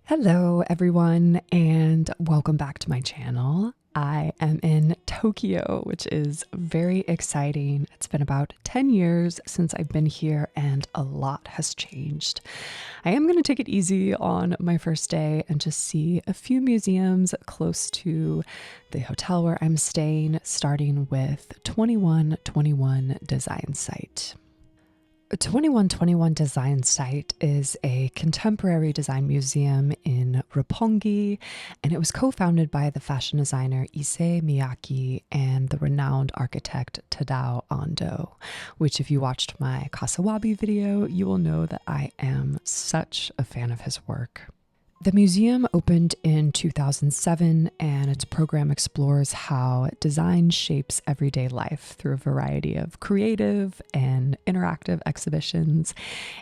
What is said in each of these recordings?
Hello everyone and welcome back to my channel. I am in Tokyo, which is very exciting. It's been about 10 years since I've been here and a lot has changed. I am going to take it easy on my first day and just see a few museums close to the hotel where I'm staying, starting with 2121 Design Site. 2121 Design Site is a contemporary design museum in Roppongi, and it was co-founded by the fashion designer Issei Miyake and the renowned architect Tadao Ando, which if you watched my Kasawabi video, you will know that I am such a fan of his work. The museum opened in 2007, and its program explores how design shapes everyday life through a variety of creative and interactive exhibitions.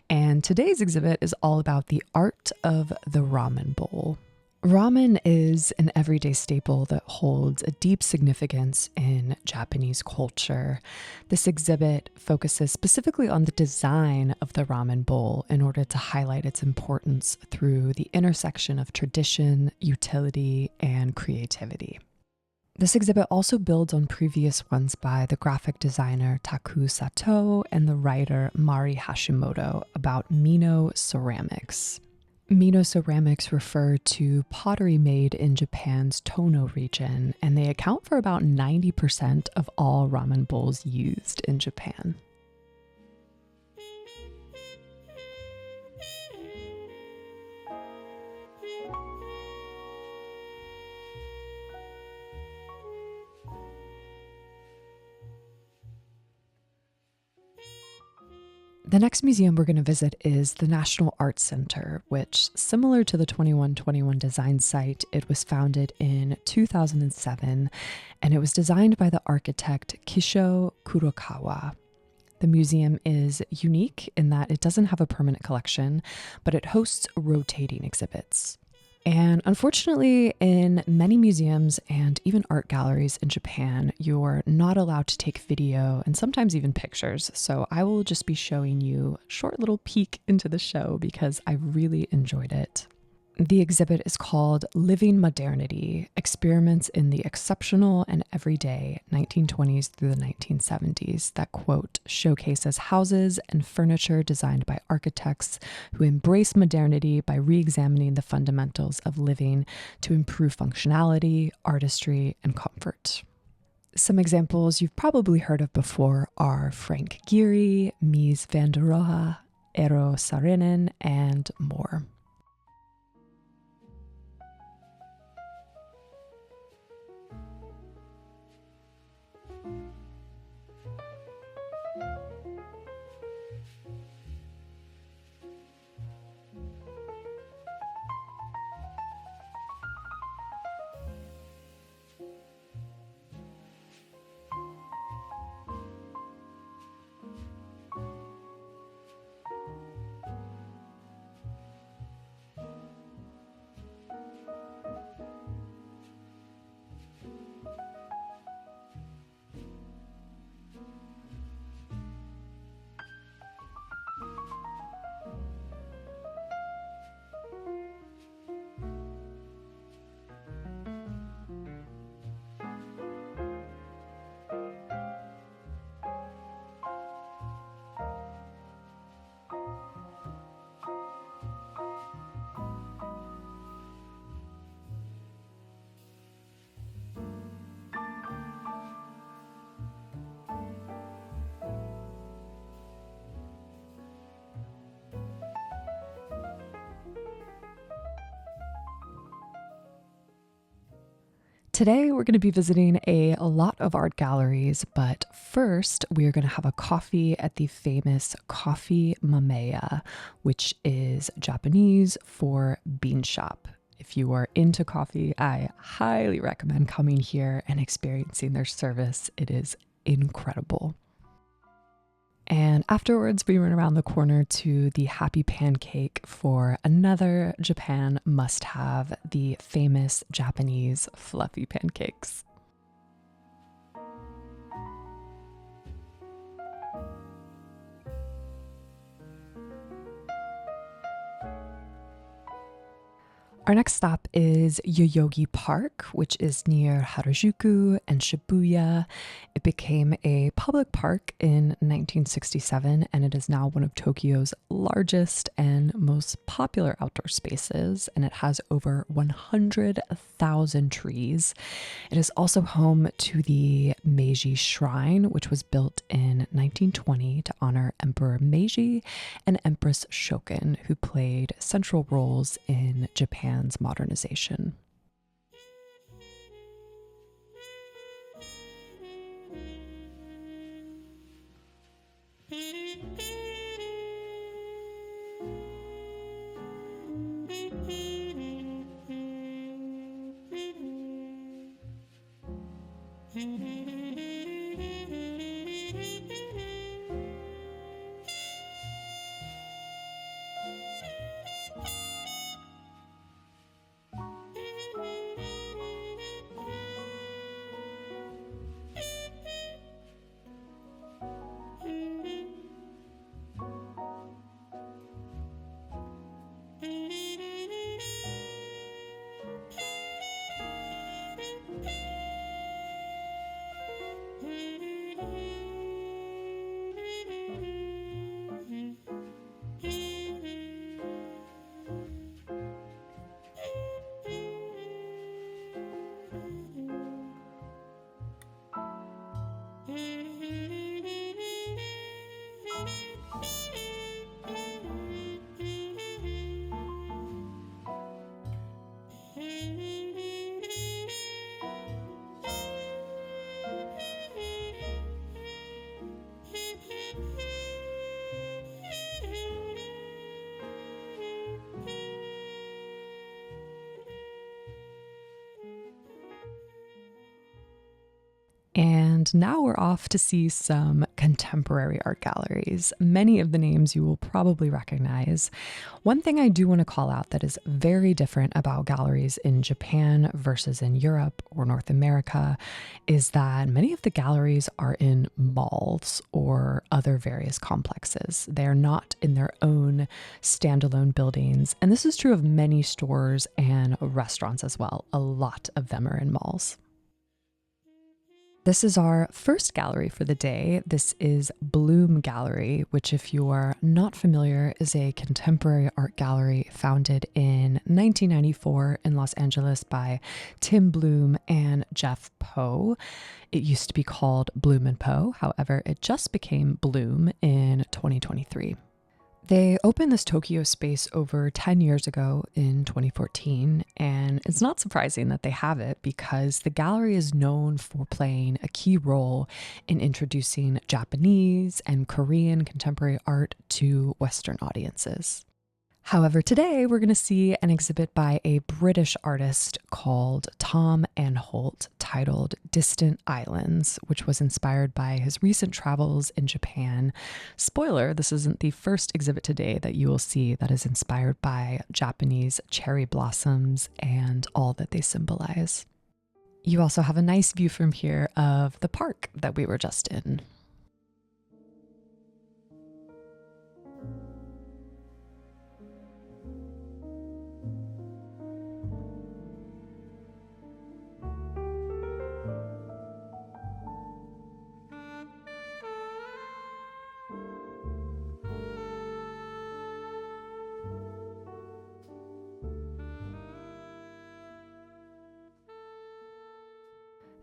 And today's exhibit is all about the art of the ramen bowl. Ramen is an everyday staple that holds a deep significance in Japanese culture. This exhibit focuses specifically on the design of the ramen bowl in order to highlight its importance through the intersection of tradition, utility, and creativity. This exhibit also builds on previous ones by the graphic designer Taku Sato and the writer Mari Hashimoto about Mino ceramics. Mino ceramics refer to pottery made in Japan's Tono region, and they account for about 90% of all ramen bowls used in Japan. The next museum we're going to visit is the National Art Center, which, similar to the 2121 Design Site, it was founded in 2007, and it was designed by the architect Kisho Kurokawa. The museum is unique in that it doesn't have a permanent collection, but it hosts rotating exhibits. And unfortunately, in many museums and even art galleries in Japan, you're not allowed to take video and sometimes even pictures. So I will just be showing you a short little peek into the show because I really enjoyed it. The exhibit is called Living Modernity: Experiments in the Exceptional and Everyday 1920s through the 1970s, that, quote, showcases houses and furniture designed by architects who embrace modernity by re-examining the fundamentals of living to improve functionality, artistry, and comfort. Some examples you've probably heard of before are Frank Gehry, Mies van der Rohe, Eero Saarinen, and more. Today, we're going to be visiting a lot of art galleries, but first, we are going to have a coffee at the famous Coffee Mameya, which is Japanese for bean shop. If you are into coffee, I highly recommend coming here and experiencing their service. It is incredible. And afterwards, we went around the corner to the Happy Pancake for another Japan must-have, the famous Japanese fluffy pancakes. Our next stop is Yoyogi Park, which is near Harajuku and Shibuya. It became a public park in 1967, and it is now one of Tokyo's largest and most popular outdoor spaces, and it has over 100,000 trees. It is also home to the Meiji Shrine, which was built in 1920 to honor Emperor Meiji and Empress Shokin, who played central roles in Japan's modernization. And now we're off to see some contemporary art galleries. Many of the names you will probably recognize. One thing I do want to call out that is very different about galleries in Japan versus in Europe or North America is that many of the galleries are in malls or other various complexes. They are not in their own standalone buildings. And this is true of many stores and restaurants as well. A lot of them are in malls. This is our first gallery for the day. This is BLUM Gallery, which, if you are not familiar, is a contemporary art gallery founded in 1994 in Los Angeles by Tim Bloom and Jeff Poe. It used to be called Bloom & Poe. However, it just became BLUM in 2023. They opened this Tokyo space over 10 years ago in 2014, and it's not surprising that they have it because the gallery is known for playing a key role in introducing Japanese and Korean contemporary art to Western audiences. However, today we're going to see an exhibit by a British artist called Tom Anholt titled Distant Islands, which was inspired by his recent travels in Japan. Spoiler, this isn't the first exhibit today that you will see that is inspired by Japanese cherry blossoms and all that they symbolize. You also have a nice view from here of the park that we were just in.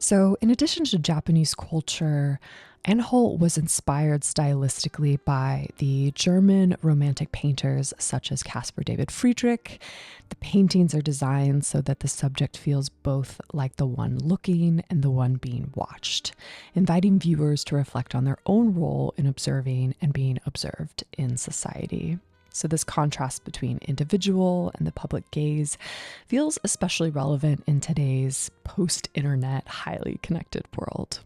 So, in addition to Japanese culture, Anholt was inspired stylistically by the German Romantic painters such as Caspar David Friedrich. The paintings are designed so that the subject feels both like the one looking and the one being watched, inviting viewers to reflect on their own role in observing and being observed in society. So this contrast between individual and the public gaze feels especially relevant in today's post-internet, highly connected world.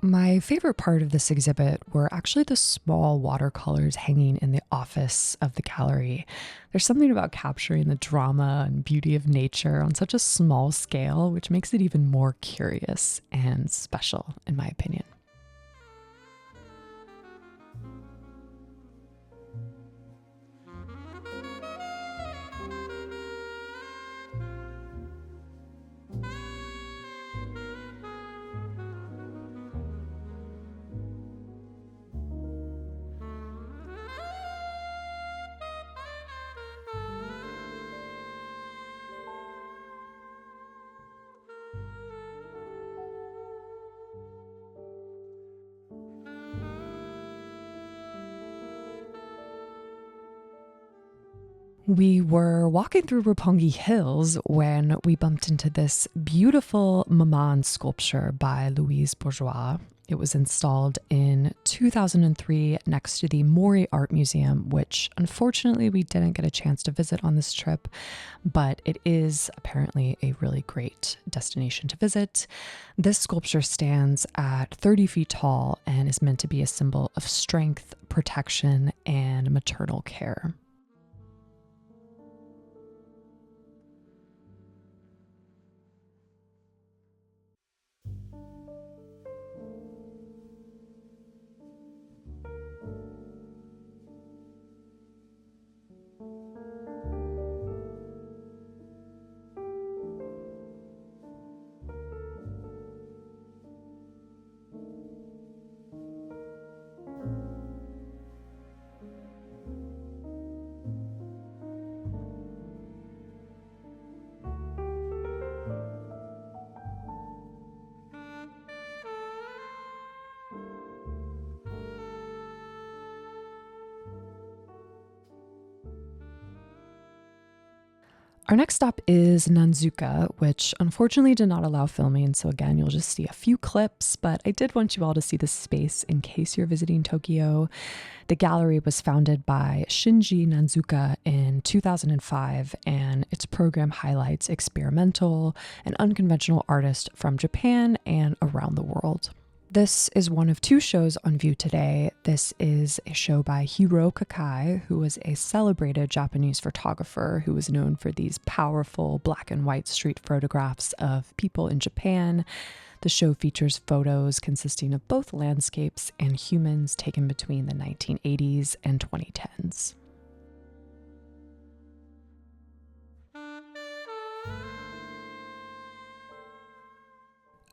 My favorite part of this exhibit were actually the small watercolors hanging in the office of the gallery. There's something about capturing the drama and beauty of nature on such a small scale, which makes it even more curious and special, in my opinion. We were walking through Roppongi Hills when we bumped into this beautiful Maman sculpture by Louise Bourgeois. It was installed in 2003 next to the Mori Art Museum, which unfortunately we didn't get a chance to visit on this trip, but it is apparently a really great destination to visit. This sculpture stands at 30 feet tall and is meant to be a symbol of strength, protection, and maternal care. Our next stop is Nanzuka, which unfortunately did not allow filming, so again, you'll just see a few clips, but I did want you all to see the space in case you're visiting Tokyo. The gallery was founded by Shinji Nanzuka in 2005, and its program highlights experimental and unconventional artists from Japan and around the world. This is one of two shows on view today. This is a show by Hiroh Kikai, who was a celebrated Japanese photographer who was known for these powerful black and white street photographs of people in Japan. The show features photos consisting of both landscapes and humans taken between the 1980s and 2010s.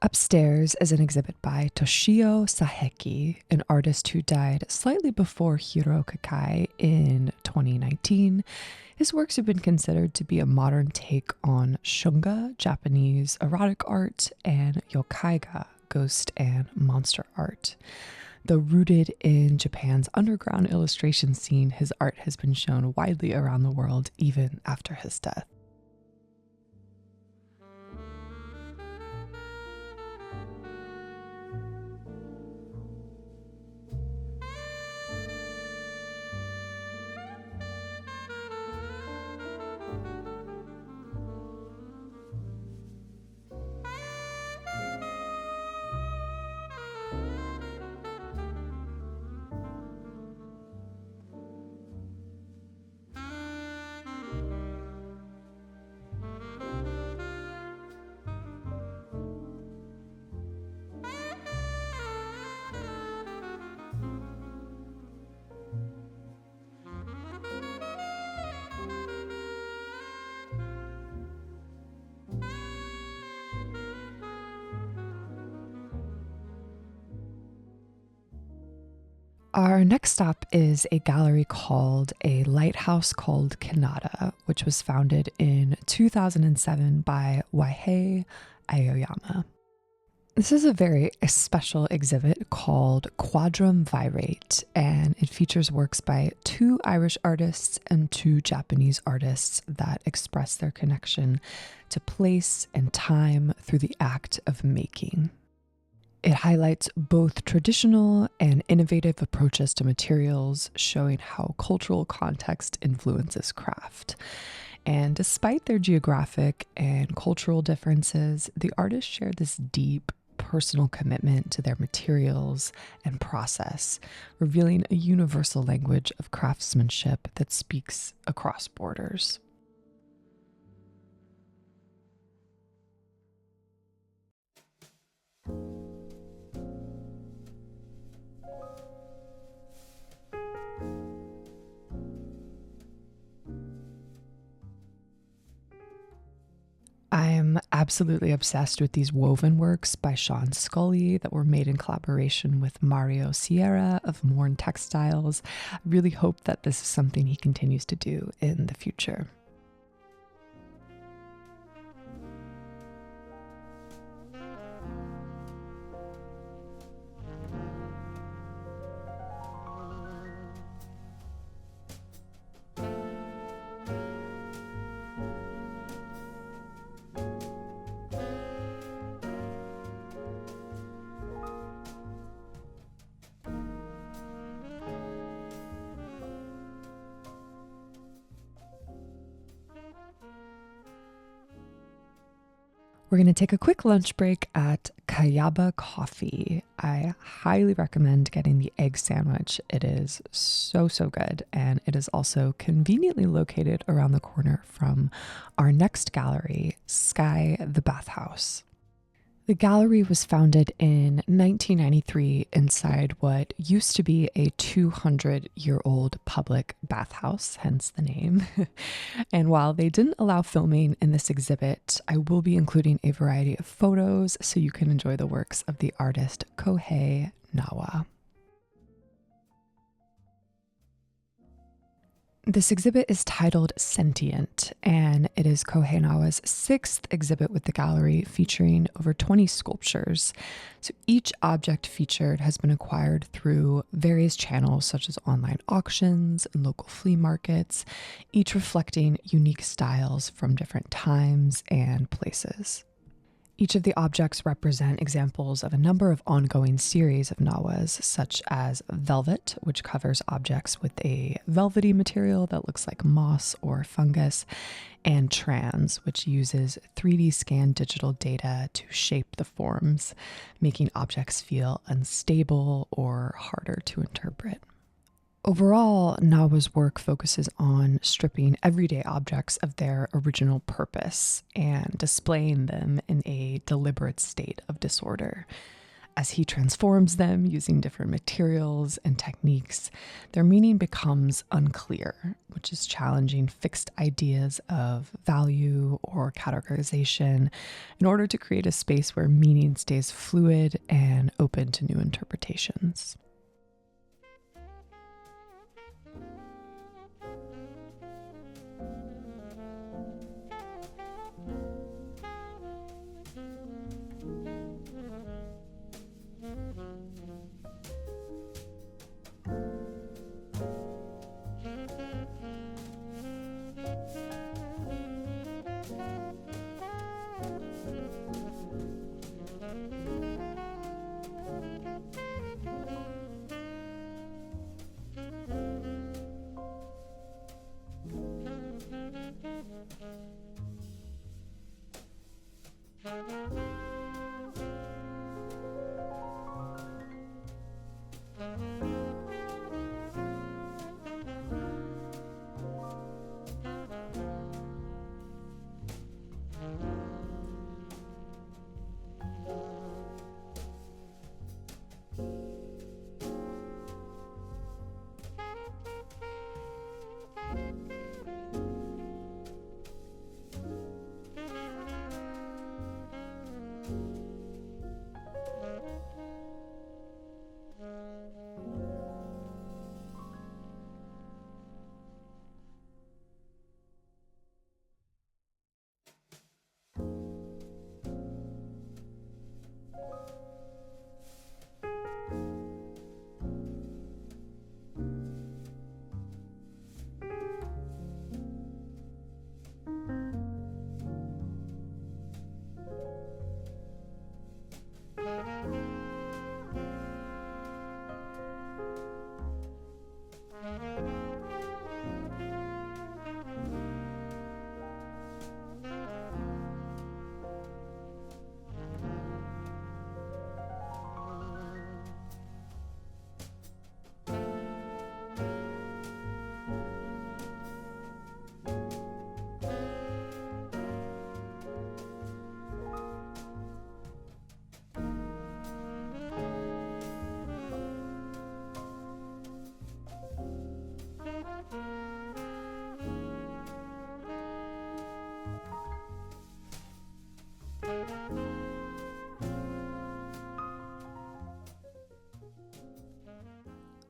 Upstairs is an exhibit by Toshio Saeki, an artist who died slightly before Hiroh Kikai in 2019. His works have been considered to be a modern take on shunga, Japanese erotic art, and yokaiga, ghost and monster art. Though rooted in Japan's underground illustration scene, his art has been shown widely around the world even after his death. Our next stop is a gallery called a Lighthouse called Kanata, which was founded in 2007 by Kohei Aoyama. This is a very special exhibit called Quadrum Virate, and it features works by two Irish artists and two Japanese artists that express their connection to place and time through the act of making. It highlights both traditional and innovative approaches to materials, showing how cultural context influences craft. And despite their geographic and cultural differences, the artists share this deep, personal commitment to their materials and process, revealing a universal language of craftsmanship that speaks across borders. I'm absolutely obsessed with these woven works by Scully that were made in collaboration with Mario Sierra of Morn Textiles. I really hope that this is something he continues to do in the future. We're going to take a quick lunch break at Kayaba Coffee. I highly recommend getting the egg sandwich. It is so good, and it is also conveniently located around the corner from our next gallery, SCAI, the Bathhouse. The gallery was founded in 1993 inside what used to be a 200-year-old public bathhouse, hence the name. And while they didn't allow filming in this exhibit, I will be including a variety of photos so you can enjoy the works of the artist Kohei Nawa. This exhibit is titled Sentient, and it is Kohei Nawa's 6th exhibit with the gallery, featuring over 20 sculptures. So each object featured has been acquired through various channels such as online auctions and local flea markets, each reflecting unique styles from different times and places. Each of the objects represent examples of a number of ongoing series of Nawas, such as Velvet, which covers objects with a velvety material that looks like moss or fungus, and Trans, which uses 3D scanned digital data to shape the forms, making objects feel unstable or harder to interpret. Overall, Nawa's work focuses on stripping everyday objects of their original purpose and displaying them in a deliberate state of disorder. As he transforms them using different materials and techniques, their meaning becomes unclear, which is challenging fixed ideas of value or categorization in order to create a space where meaning stays fluid and open to new interpretations.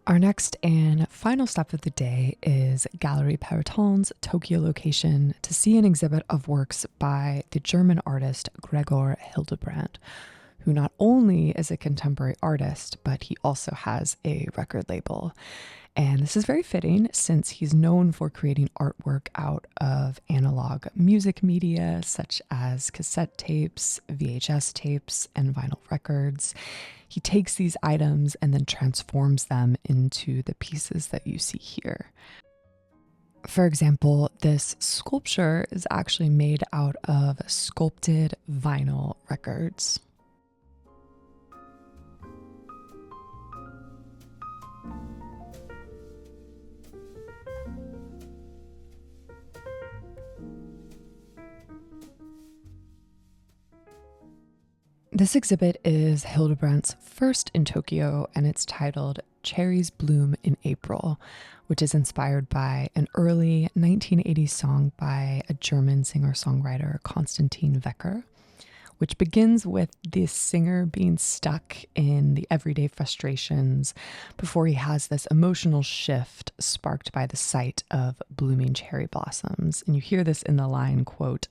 Our next and final stop of the day is Gallery Perrotin's Tokyo location to see an exhibit of works by the German artist Gregor Hildebrandt, who not only is a contemporary artist, but he also has a record label. And this is very fitting since he's known for creating artwork out of analog music media such as cassette tapes, VHS tapes, and vinyl records. He takes these items and then transforms them into the pieces that you see here. For example, this sculpture is actually made out of sculpted vinyl records. This exhibit is Hildebrandt's first in Tokyo, and it's titled Cherries Bloom in April, which is inspired by an early 1980s song by a German singer-songwriter, Konstantin Wecker, which begins with this singer being stuck in the everyday frustrations before he has this emotional shift sparked by the sight of blooming cherry blossoms. And you hear this in the line, quote,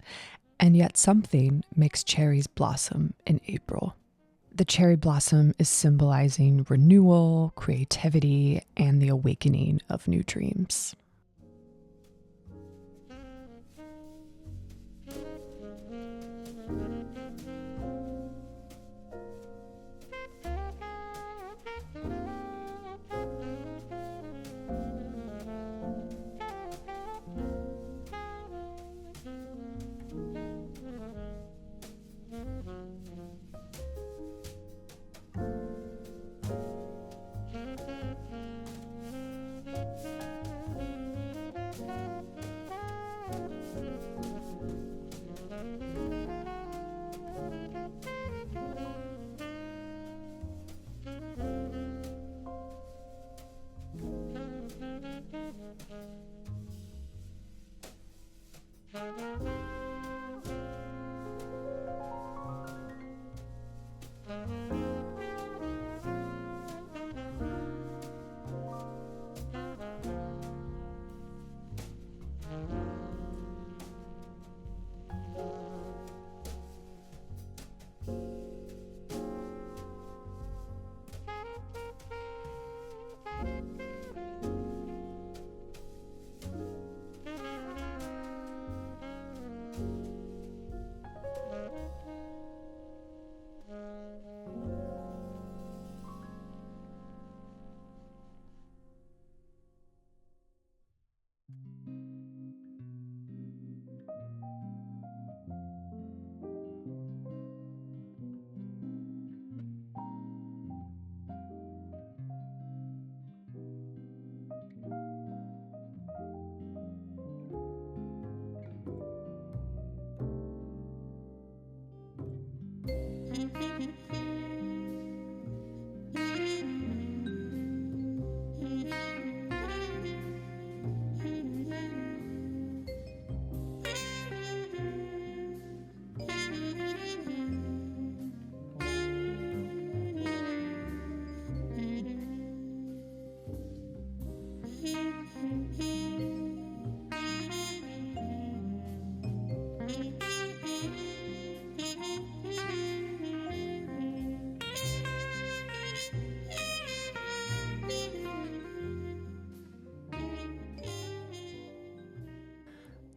"And yet something makes cherries blossom in April." The cherry blossom is symbolizing renewal, creativity, and the awakening of new dreams.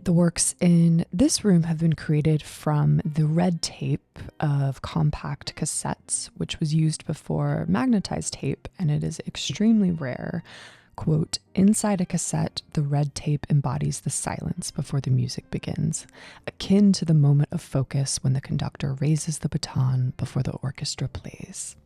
The works in this room have been created from the red tape of compact cassettes, which was used before magnetized tape, and it is extremely rare. Quote, "Inside a cassette, the red tape embodies the silence before the music begins, akin to the moment of focus when the conductor raises the baton before the orchestra plays."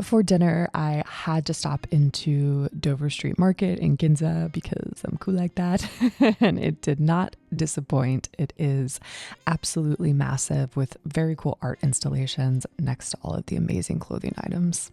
For dinner, I had to stop into Dover Street Market in Ginza because I'm cool like that. And it did not disappoint. It is absolutely massive with very cool art installations next to all of the amazing clothing items.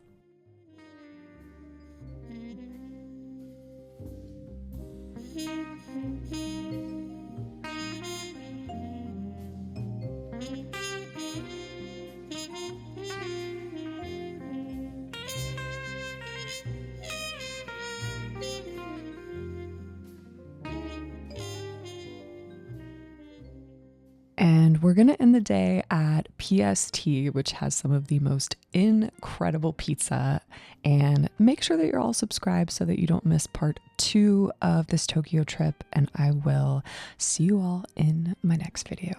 And we're going to end the day at PST, which has some of the most incredible pizza. And make sure that you're all subscribed so that you don't miss part 2 of this Tokyo trip. And I will see you all in my next video.